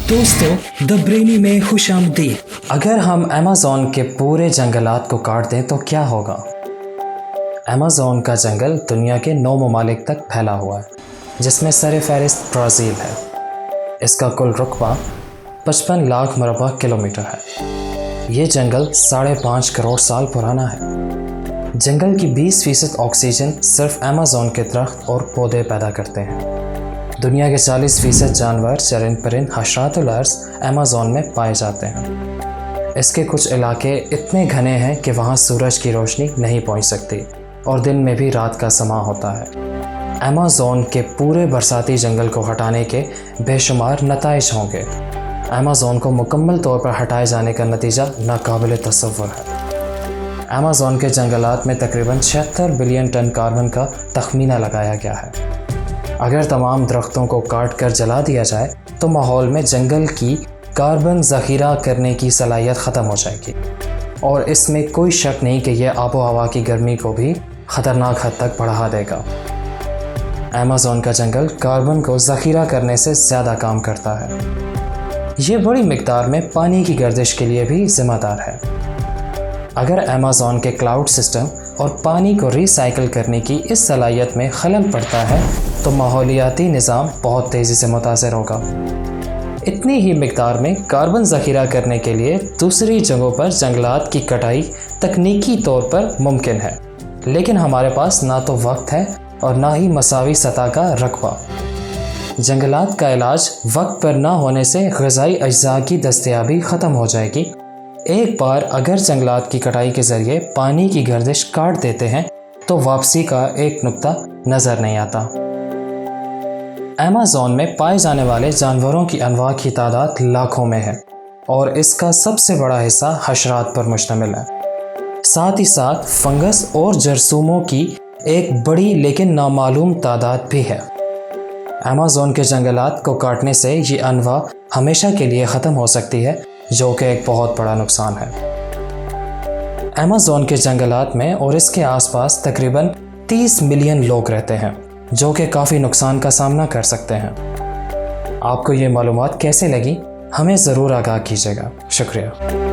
दोस्तों, the brainy में खुश आमदीद। अगर हम अमेज़न के पूरे जंगलात को काट दें तो क्या होगा? अमेज़न का जंगल दुनिया के 9 ममालिक तक फैला हुआ है, जिसमें सरफ़हरिस्त ब्राज़ील है। इसका कुल रकबा 55 लाख मरबा किलोमीटर है। ये जंगल 5.5 करोड़ साल पुराना है। जंगल की 20% ऑक्सीजन सिर्फ अमेज़न के दरख्त और पौधे पैदा करते हैं। दुनिया के 40% जानवर, चरिंद परिंद, हशरातुल अर्ज़ अमेज़न में पाए जाते हैं। इसके कुछ इलाके इतने घने हैं कि वहाँ सूरज की रोशनी नहीं पहुँच सकती और दिन में भी रात का समा होता है। अमेज़न के पूरे बरसाती जंगल को हटाने के बेशुमार नताइज होंगे। अमेज़न को मुकम्मल तौर पर हटाए जाने का नतीजा नाकाबिल तसव्वुर है। अमेज़न के जंगलात में तकरीबन 76 बिलियन टन कार्बन का तखमीना लगाया गया है। अगर तमाम दरख्तों को काट कर जला दिया जाए तो माहौल में जंगल की कार्बन ज़ख़ीरा करने की सलाहियत ख़त्म हो जाएगी और इसमें कोई शक नहीं कि यह आबो हवा की गर्मी को भी ख़तरनाक हद तक बढ़ा देगा। अमेज़न का जंगल कार्बन को ज़ख़ीरा करने से ज़्यादा काम करता है। ये बड़ी मिक़दार में पानी की गर्दिश के लिए भी ज़िम्मेदार है। अगर अमेज़न के क्लाउड सिस्टम और पानी को रिसाइकिल करने की इस सलाहियत में खलल पड़ता है तो माहौलियाती निज़ाम बहुत तेज़ी से मुतासर होगा। इतनी ही मिक़दार में कार्बन ज़ख़ीरा करने के लिए दूसरी जगहों पर जंगलात की कटाई तकनीकी तौर पर मुमकिन है, लेकिन हमारे पास ना तो वक्त है और ना ही मसावी सतह का रकबा। जंगलात का इलाज वक्त पर ना होने से ग़िज़ाई अज्जा की दस्तयाबी ख़त्म हो जाएगी। एक बार अगर जंगलात की कटाई के ज़रिए पानी की गर्दिश काट देते हैं तो वापसी का एक नुक्ता नज़र नहीं आता। अमेज़न में पाए जाने वाले जानवरों की अनवा की तादाद लाखों में है और इसका सबसे बड़ा हिस्सा हशरात पर मुश्तमिल है। साथ ही साथ फंगस और जरसूमों की एक बड़ी लेकिन नामालूम तादाद भी है। अमेज़न के जंगलात को काटने से ये अनवा हमेशा के लिए ख़त्म हो सकती है, जो कि एक बहुत बड़ा नुकसान है। अमेज़न के जंगलात में और इसके आसपास तकरीबन 30 मिलियन लोग रहते हैं, जो कि काफ़ी नुकसान का सामना कर सकते हैं। आपको ये मालूमात कैसे लगी? हमें ज़रूर आगाह कीजिएगा। शुक्रिया।